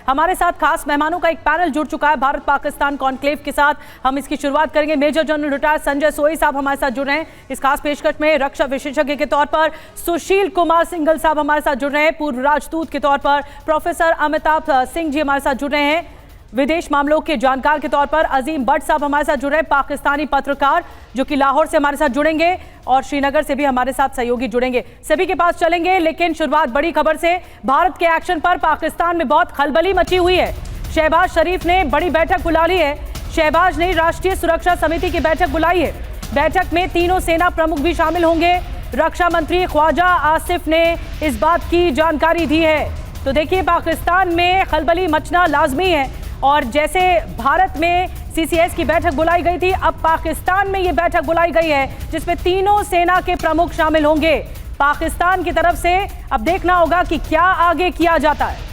हमारे साथ खास मेहमानों का एक पैनल जुड़ चुका है भारत पाकिस्तान कॉन्क्लेव के साथ। हम इसकी शुरुआत करेंगे। मेजर जनरल रिटायर्ड संजय सोई साहब हमारे साथ जुड़ रहे हैं इस खास पेशकश में। रक्षा विशेषज्ञ के तौर पर सुशील कुमार सिंघल साहब हमारे साथ जुड़ रहे हैं। पूर्व राजदूत के तौर पर प्रोफेसर अमिताभ सिंह जी हमारे साथ जुड़ रहे हैं। विदेश मामलों के जानकार के तौर पर अजीम भट्ट साहब हमारे साथ जुड़ रहे हैं, पाकिस्तानी पत्रकार जो कि लाहौर से हमारे साथ जुड़ेंगे और श्रीनगर से भी हमारे साथ सहयोगी जुड़ेंगे। सभी के पास चलेंगे, लेकिन शुरुआत बड़ी खबर से। भारत के एक्शन पर पाकिस्तान में बहुत खलबली मची हुई है। शहबाज शरीफ ने बड़ी बैठक बुला ली है। शहबाज ने राष्ट्रीय सुरक्षा समिति की बैठक बुलाई है। बैठक में तीनों सेना प्रमुख भी शामिल होंगे। रक्षा मंत्री ख्वाजा आसिफ ने इस बात की जानकारी दी है। तो देखिए, पाकिस्तान में खलबली मचना लाजमी है और जैसे भारत में सीसीएस की बैठक बुलाई गई थी, अब पाकिस्तान में ये बैठक बुलाई गई है जिसमें तीनों सेना के प्रमुख शामिल होंगे। पाकिस्तान की तरफ से अब देखना होगा कि क्या आगे किया जाता है।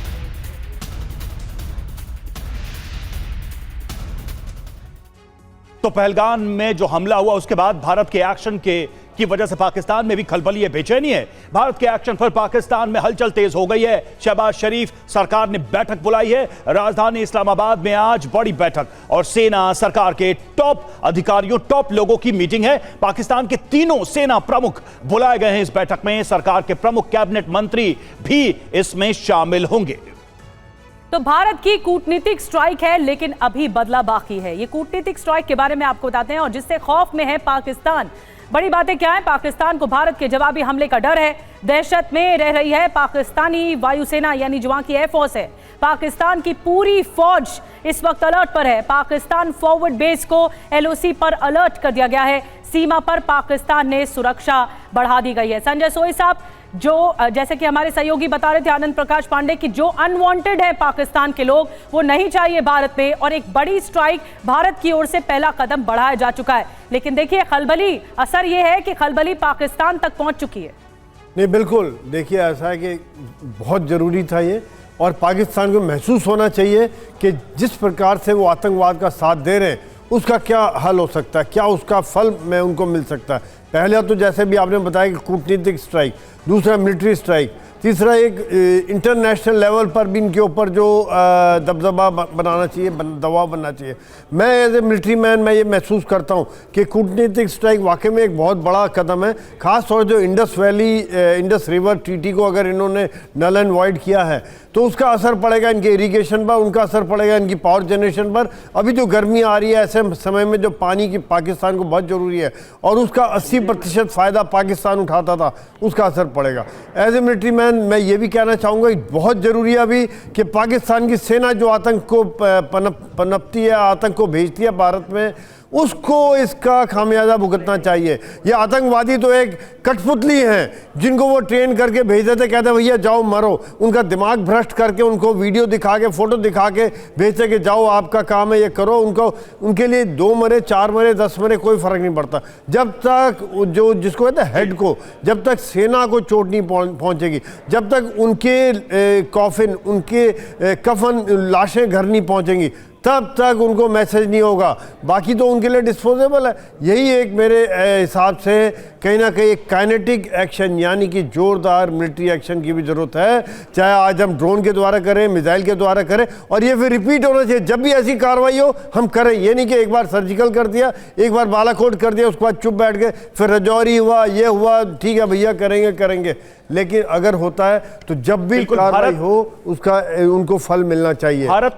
तो पहलगाम में जो हमला हुआ उसके बाद भारत के एक्शन की वजह से पाकिस्तान में भी खलबली है, बेचैनी है। भारत के एक्शन पर पाकिस्तान में हलचल तेज हो गई है। शहबाज शरीफ सरकार ने बैठक बुलाई है। राजधानी इस्लामाबाद में आज बड़ी बैठक और सेना सरकार के टॉप अधिकारियों, टॉप लोगों की मीटिंग है। पाकिस्तान के तीनों सेना प्रमुख बुलाए गए हैं इस बैठक में। सरकार के प्रमुख कैबिनेट मंत्री भी इसमें शामिल होंगे। तो भारत की कूटनीतिक स्ट्राइक है, लेकिन अभी बदला बाकी है। ये कूटनीतिक स्ट्राइक के बारे में आपको बताते हैं और जिससे खौफ में है पाकिस्तान। बड़ी बातें क्या है? पाकिस्तान को भारत के जवाबी हमले का डर है। दहशत में रह रही है पाकिस्तानी वायुसेना, यानी जो वहां की एयरफोर्स है। पाकिस्तान की पूरी फौज इस वक्त अलर्ट पर है। पाकिस्तान फॉरवर्ड बेस को एलओसी पर अलर्ट कर दिया गया है। सीमा पर पाकिस्तान ने सुरक्षा बढ़ा दी गई है। संजय सोई साहब, जो जैसे कि हमारे सहयोगी बता रहे थे आनंद प्रकाश पांडे की, जो अनवांटेड है पाकिस्तान के लोग, वो नहीं चाहिए भारत में और एक बड़ी स्ट्राइक भारत की ओर से पहला कदम बढ़ाया जा चुका है। लेकिन देखिए, खलबली असर ये है कि खलबली पाकिस्तान तक पहुंच चुकी है। नहीं, बिल्कुल। देखिए, ऐसा है कि बहुत ज़रूरी था ये और पाकिस्तान को महसूस होना चाहिए कि जिस प्रकार से वो आतंकवाद का साथ दे रहे हैं उसका क्या हल हो सकता है, क्या उसका फल में उनको मिल सकता है। पहले तो जैसे भी आपने बताया कि कूटनीतिक स्ट्राइक, दूसरा मिलिट्री स्ट्राइक, तीसरा एक इंटरनेशनल लेवल पर भी इनके ऊपर जो दबदबा बनाना चाहिए, दबाव बनना चाहिए। मैं एज ए मिलिट्री मैन मैं ये महसूस करता हूँ कि कूटनीतिक स्ट्राइक वाकई में एक बहुत बड़ा कदम है। ख़ास तौर जो इंडस रिवर ट्रीटी को अगर इन्होंने नल एंड वॉइड किया है तो उसका असर पड़ेगा इनके इरिगेशन पर, उनका असर पड़ेगा इनकी पावर जनरेशन पर। अभी जो गर्मी आ रही है ऐसे समय में जो पानी की पाकिस्तान को बहुत ज़रूरी है और उसका 80% फ़ायदा पाकिस्तान उठाता था, उसका असर पड़ेगा। एज ए मिलिट्री मैन मैं ये भी कहना चाहूँगा कि बहुत ज़रूरी है अभी कि पाकिस्तान की सेना जो आतंक को पनपती है, आतंक को भेजती है भारत में, उसको इसका खामियाजा भुगतना चाहिए। ये आतंकवादी तो एक कठपुतली हैं जिनको वो ट्रेन करके भेज देते, कहते भैया जाओ मरो। उनका दिमाग भ्रष्ट करके उनको वीडियो दिखा के, फोटो दिखा के भेजते कि जाओ आपका काम है ये करो। उनके लिए 2 मरे, 4 मरे, 10 मरे कोई फ़र्क नहीं पड़ता। जब तक जो जिसको कहते हैं हेड को, जब तक सेना को चोट नहीं पहुँचेगी, जब तक उनके कॉफिन, उनके कफन, लाशें घर नहीं पहुँचेंगी, तब तक उनको मैसेज नहीं होगा। बाकी तो उनके लिए डिस्पोजेबल है। यही एक मेरे हिसाब से कहीं ना कहीं एक काइनेटिक एक्शन यानी कि जोरदार मिलिट्री एक्शन की भी ज़रूरत है। चाहे आज हम ड्रोन के द्वारा करें, मिसाइल के द्वारा करें, और ये फिर रिपीट होना चाहिए। जब भी ऐसी कार्रवाई हो हम करें। ये नहीं कि एक बार सर्जिकल कर दिया, एक बार बालाकोट कर दिया, उसके बाद चुप बैठ गए, फिर रजौरी हुआ, ये हुआ, ठीक है भैया करेंगे। लेकिन अगर होता है तो जब भी कार्रवाई हो उसका उनको फल मिलना चाहिए। भारत